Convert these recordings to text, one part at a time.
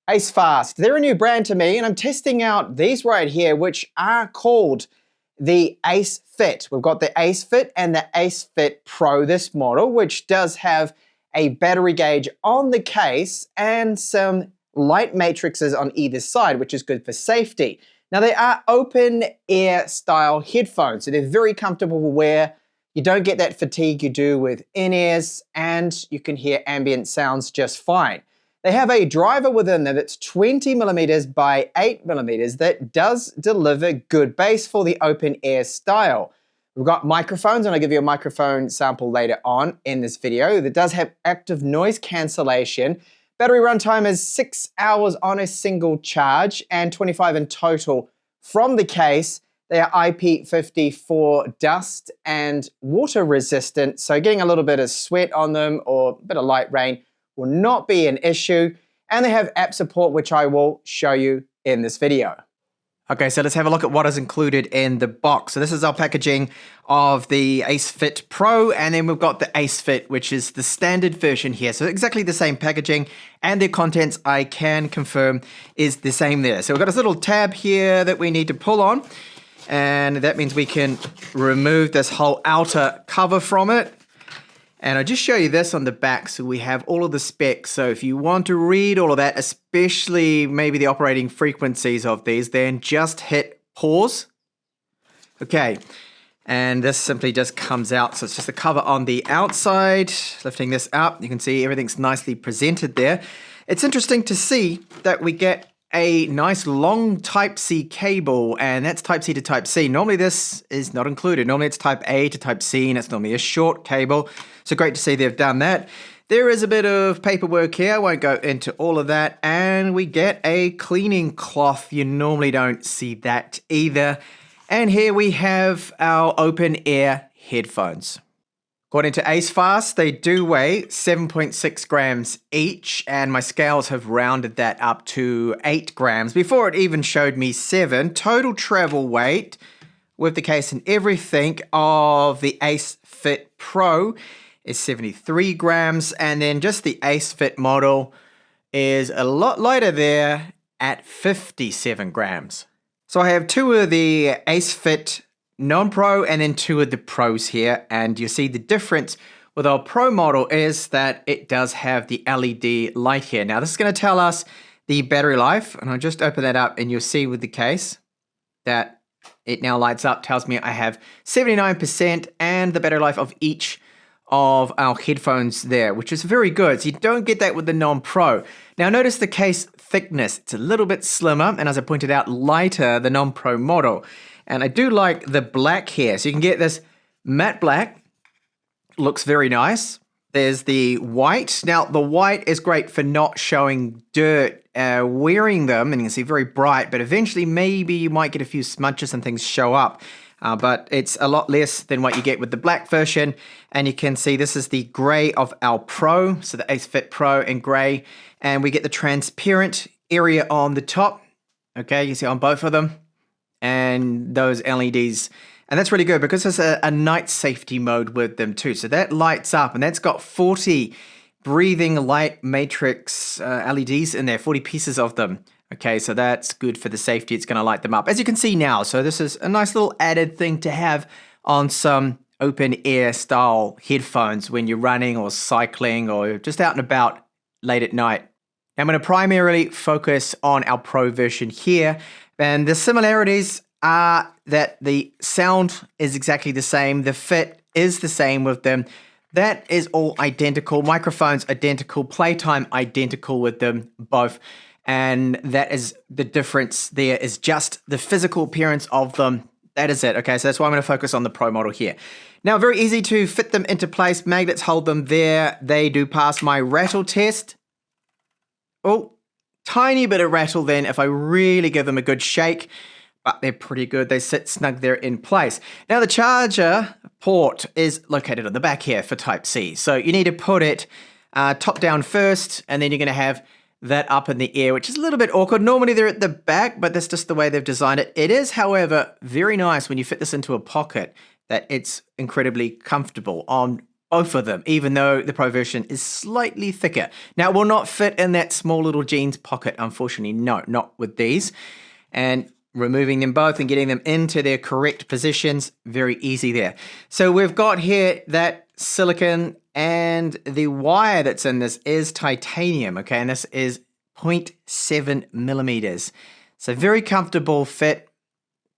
ACEFAST. They're a new brand to me, and I'm testing out these right here, which are called the ACEFIT. We've got the ACEFIT and the ACEFIT Pro, this model, which does have a battery gauge on the case and some light matrices on either side, which is good for safety. Now, they are open ear style headphones, so they're very comfortable to wear. You don't get that fatigue you do with in-ears, and you can hear ambient sounds just fine. They have a driver within them that's 20 millimeters by 8 millimeters that does deliver good bass for the open ear style. We've got microphones, and I'll give you a microphone sample later on in this video, that does have active noise cancellation. Battery runtime is 6 hours on a single charge and 25 in total from the case. They are IP54 dust and water resistant, so getting a little bit of sweat on them or a bit of light rain will not be an issue. And they have app support, which I will show you in this video. Okay, so let's have a look at what is included in the box. So this is our packaging of the ACEFIT Pro, and then we've got the ACEFIT, which is the standard version here. So exactly the same packaging, and their contents, I can confirm, is the same there. So we've got this little tab here that we need to pull on, and that means we can remove this whole outer cover from it. And I'll just show you this on the back, so we have all of the specs. So if you want to read all of that, especially maybe the operating frequencies of these, then just hit pause. Okay, and this simply just comes out. So it's just the cover on the outside. Lifting this up, you can see everything's nicely presented there. It's interesting to see that we get a nice long Type-C cable, and that's Type-C to Type-C. Normally this is not included. Normally it's Type-A to Type-C, and it's normally a short cable. So great to see they've done that. There is a bit of paperwork here. I won't go into all of that. And we get a cleaning cloth. You normally don't see that either. And here we have our open ear headphones. According to ACEFAST, they do weigh 7.6 grams each, and my scales have rounded that up to 8 grams. Before it even showed me 7. Total travel weight, with the case and everything, of the ACEFIT Pro is 73 grams, and then just the ACEFIT model is a lot lighter there at 57 grams. So I have 2 of the ACEFIT non-Pro and then 2 of the Pros here, and you see the difference with our Pro model is that it does have the LED light here. Now this is going to tell us the battery life, and I'll just open that up and you'll see with the case that it now lights up, tells me I have 79% and the battery life of each of our headphones there, which is very good. So you don't get that with the non-Pro. Now notice the case thickness. It's a little bit slimmer, and as I pointed out, lighter the non-Pro model. And I do like the black here. So you can get this matte black. Looks very nice. There's the white. Now, the white is great for not showing dirt wearing them. And you can see very bright. But eventually, maybe you might get a few smudges and things show up. But it's a lot less than what you get with the black version. And you can see this is the gray of our Pro. So the ACEFIT Pro in gray. And we get the transparent area on the top. Okay, you see on both of them. And those LEDs, and that's really good because there's a night safety mode with them too. So that lights up, and that's got 40 breathing light matrix LEDs in there, 40 pieces of them. Okay, so that's good for the safety. It's going to light them up, as you can see now. So this is a nice little added thing to have on some open ear style headphones when you're running or cycling or just out and about late at night. Now I'm going to primarily focus on our Pro version here. And the similarities are that the sound is exactly the same. The fit is the same with them. That is all identical. Microphones identical. Playtime identical with them both. And that is the difference there, is just the physical appearance of them. That is it. Okay, so that's why I'm going to focus on the Pro model here. Now, very easy to fit them into place. Magnets hold them there. They do pass my rattle test. Oh. Tiny bit of rattle then if I really give them a good shake, but they're pretty good. They sit snug there in place. Now the charger port is located on the back here for Type-C. So you need to put it top down first, and then you're going to have that up in the air, which is a little bit awkward. Normally they're at the back, but that's just the way they've designed it. It is, however, very nice when you fit this into a pocket, that it's incredibly comfortable on both of them, even though the Pro version is slightly thicker. Now, it will not fit in that small little jeans pocket, unfortunately. No, not with these. And removing them both and getting them into their correct positions, very easy there. So we've got here that silicon, and the wire that's in this is titanium, okay? And this is 0.7 millimeters. So very comfortable fit.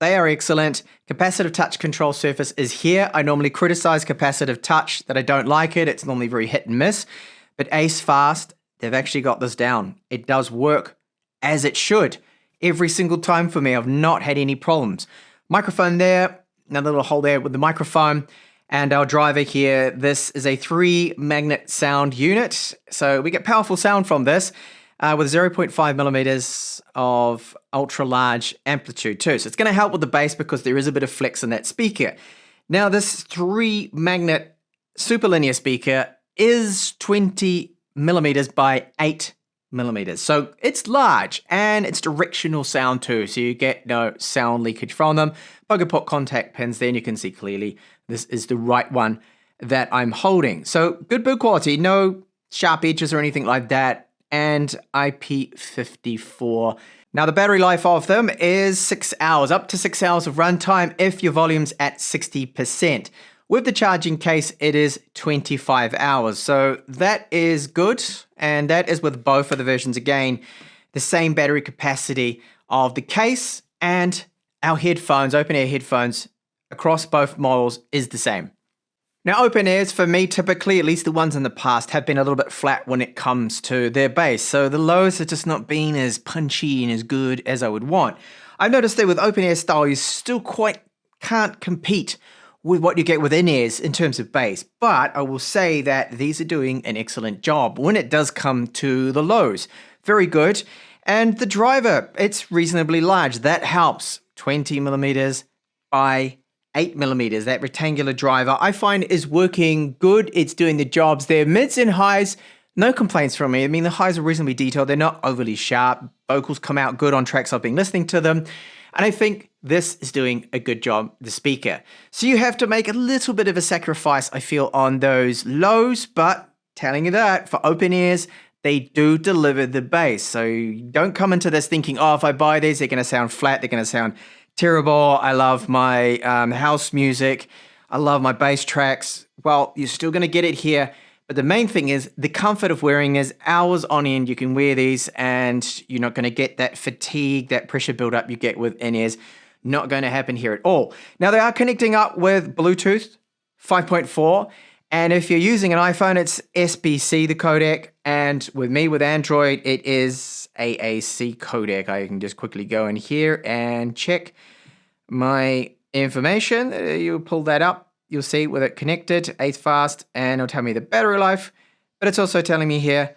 They are excellent. Capacitive touch control surface is here. I normally criticize capacitive touch, that I don't like it. It's normally very hit and miss. But ACEFAST, they've actually got this down. It does work as it should. Every single time for me, I've not had any problems. Microphone there, another little hole there with the microphone. And our driver here, this is a 3-magnet sound unit. So we get powerful sound from this. With 0.5 millimeters of ultra large amplitude too. So it's going to help with the bass because there is a bit of flex in that speaker. Now this 3-magnet superlinear speaker is 20 millimeters by 8 millimeters. So it's large and it's directional sound too. So you get no sound leakage from them. Bugger put contact pins there and you can see clearly this is the right one that I'm holding. So good build quality, no sharp edges or anything like that. And IP54. Now the battery life of them is 6 hours, up to 6 hours of runtime if your volume's at 60%. With the charging case, it is 25 hours. So that is good. And that is with both of the versions. Again, the same battery capacity of the case, and our headphones, open ear headphones across both models is the same. Now, open ears, for me, typically, at least the ones in the past, have been a little bit flat when it comes to their bass. So the lows have just not been as punchy and as good as I would want. I've noticed that with open ear style, you still quite can't compete with what you get with in-ears in terms of bass. But I will say that these are doing an excellent job when it does come to the lows. Very good. And the driver, it's reasonably large. That helps. 20 millimeters by 8 millimeters, that rectangular driver, I find is working good. It's doing the jobs there. Mids and highs, no complaints from me. I mean, the highs are reasonably detailed. They're not overly sharp. Vocals come out good on tracks I've been listening to them. And I think this is doing a good job, the speaker. So you have to make a little bit of a sacrifice, I feel, on those lows. But telling you that, for open ears, they do deliver the bass. So you don't come into this thinking, oh, if I buy these, they're going to sound flat. They're going to sound terrible. I love my house music. I love my bass tracks. Well, you're still going to get it here. But the main thing is the comfort of wearing is hours on end. You can wear these and you're not going to get that fatigue, that pressure buildup you get with in-ears. Not going to happen here at all. Now, they are connecting up with Bluetooth 5.4. And if you're using an iPhone, it's SBC, the codec. And with me, with Android, it is AAC codec. I can just quickly go in here and check my information. You'll pull that up. You'll see with it connected, ACEFAST, and it'll tell me the battery life. But it's also telling me here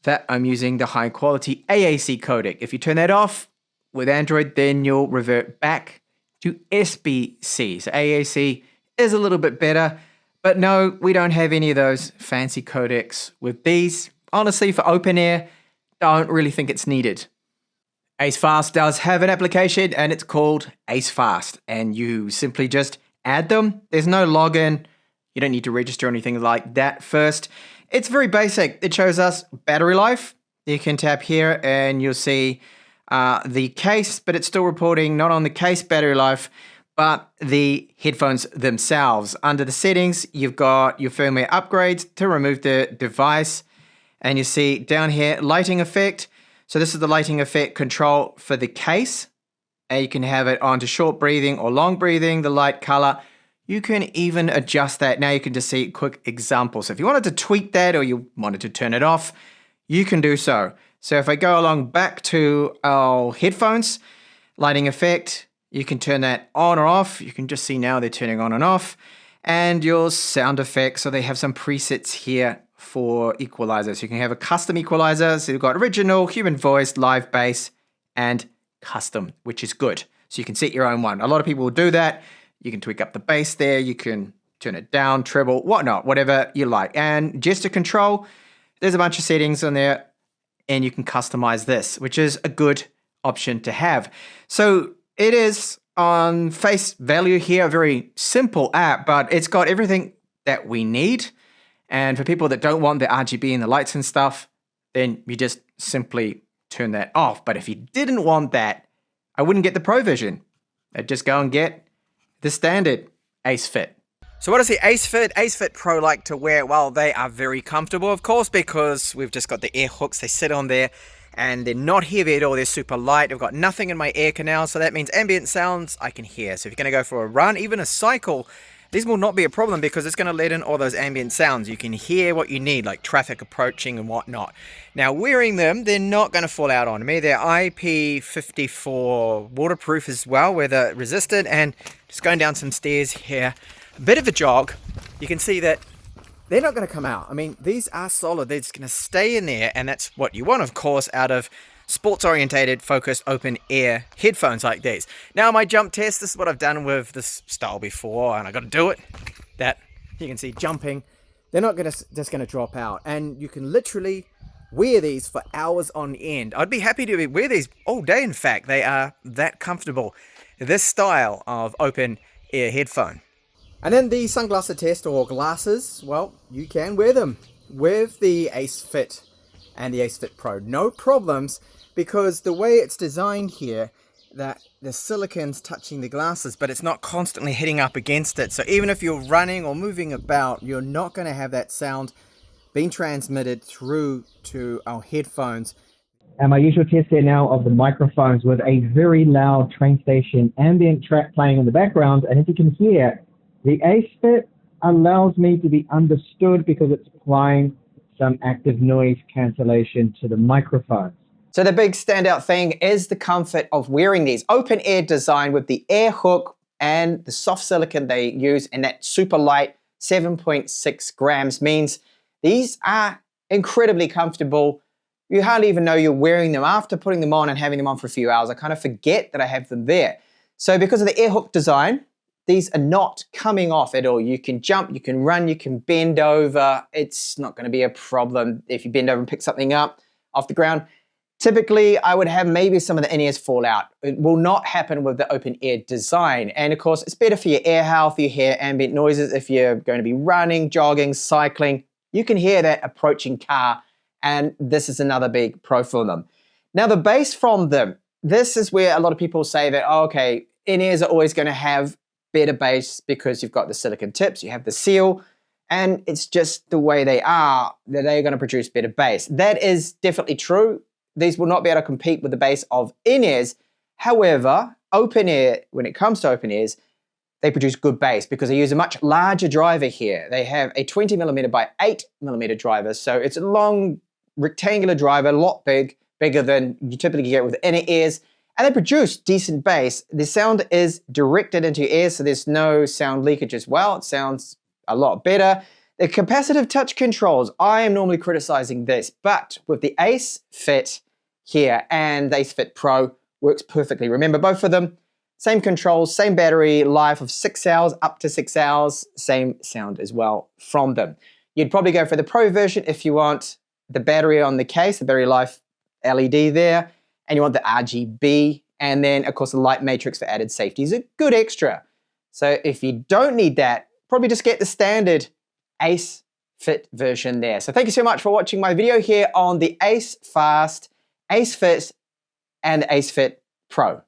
that I'm using the high quality AAC codec. If you turn that off with Android, then you'll revert back to SBC. So AAC is a little bit better. But no, we don't have any of those fancy codecs with these. Honestly, for open ear, don't really think it's needed. ACEFAST does have an application and it's called ACEFAST. And you simply just add them. There's no login. You don't need to register or anything like that first. It's very basic. It shows us battery life. You can tap here and you'll see the case, but it's still reporting not on the case battery life, but the headphones themselves. Under the settings, you've got your firmware upgrades to remove the device. And you see down here, lighting effect. So this is the lighting effect control for the case. And you can have it on to short breathing or long breathing, the light color. You can even adjust that. Now you can just see quick examples. So if you wanted to tweak that or you wanted to turn it off, you can do so. So if I go along back to our headphones, lighting effect, you can turn that on or off. You can just see now they're turning on and off. And your sound effects, so they have some presets here for equalizers. You can have a custom equalizer. So you've got original, human voice, live bass, and custom, which is good. So you can set your own one. A lot of people will do that. You can tweak up the bass there. You can turn it down, treble, whatnot, whatever you like. And gesture control, there's a bunch of settings on there and you can customize this, which is a good option to have. So it is on face value here, a very simple app, but it's got everything that we need. And for people that don't want the RGB and the lights and stuff, then you just simply turn that off. But if you didn't want that, I wouldn't get the Pro version. I'd just go and get the standard ACEFIT. So what does the ACEFIT Pro like to wear? Well, they are very comfortable, of course, because we've just got the ear hooks. They sit on there and they're not heavy at all. They're super light. I've got nothing in my ear canal, so that means ambient sounds I can hear. So if you're going to go for a run, even a cycle, these will not be a problem because it's going to let in all those ambient sounds. You can hear what you need, like traffic approaching and whatnot. Now, wearing them, they're not going to fall out on me. They're IP54 waterproof as well, weather resistant. And just going down some stairs here, a bit of a jog, you can see that they're not going to come out. I mean, these are solid. They're just going to stay in there, and that's what you want, of course, out of sports-orientated, focused, open-ear headphones like these. Now, my jump test, this is what I've done with this style before, and I got to do it. That, you can see jumping. They're not just going to drop out, and you can literally wear these for hours on end. I'd be happy to wear these all day, in fact. They are that comfortable. This style of open-ear headphone. And then the sunglasses test, or glasses, well, you can wear them with the ACEFIT and the ACEFIT Pro. No problems, because the way it's designed here, that the silicon's touching the glasses, but it's not constantly hitting up against it. So even if you're running or moving about, you're not going to have that sound being transmitted through to our headphones. And my usual test here now of the microphones with a very loud train station ambient track playing in the background. And as you can hear, the ACEFIT allows me to be understood because it's applying some active noise cancellation to the microphones. So the big standout thing is the comfort of wearing these. Open ear design with the air hook and the soft silicone they use, and that super light 7.6 grams means these are incredibly comfortable. You hardly even know you're wearing them after putting them on and having them on for a few hours. I kind of forget that I have them there. So because of the air hook design, these are not coming off at all. You can jump, you can run, you can bend over. It's not going to be a problem if you bend over and pick something up off the ground. Typically, I would have maybe some of the in-ears fall out. It will not happen with the open ear design. And of course, it's better for your ear health. You hear ambient noises if you're going to be running, jogging, cycling. You can hear that approaching car, and this is another big pro for them. Now, the bass from them, this is where a lot of people say that, oh, okay, in-ears are always going to have better bass because you've got the silicone tips, you have the seal, and it's just the way they are that they're going to produce better bass. That is definitely true. These will not be able to compete with the bass of in-ears. However, open ear, when it comes to open ears, they produce good bass because they use a much larger driver here. They have a 20mm by 8mm driver, so it's a long rectangular driver, a lot bigger than you typically get with inner ears, and they produce decent bass. The sound is directed into your ears, so there's no sound leakage as well. It sounds a lot better. The capacitive touch controls, I am normally criticizing this, but with the ACEFIT here and the ACEFIT Pro, works perfectly. Remember, both of them, same controls, same battery life of 6 hours, up to 6 hours, same sound as well from them. You'd probably go for the Pro version if you want the battery on the case, the battery life LED there, and you want the RGB, and then of course the light matrix for added safety is a good extra. So if you don't need that, probably just get the standard ACEFIT version there. So thank you so much for watching my video here on the ACEFAST, ACEFIT, and the ACEFIT Pro.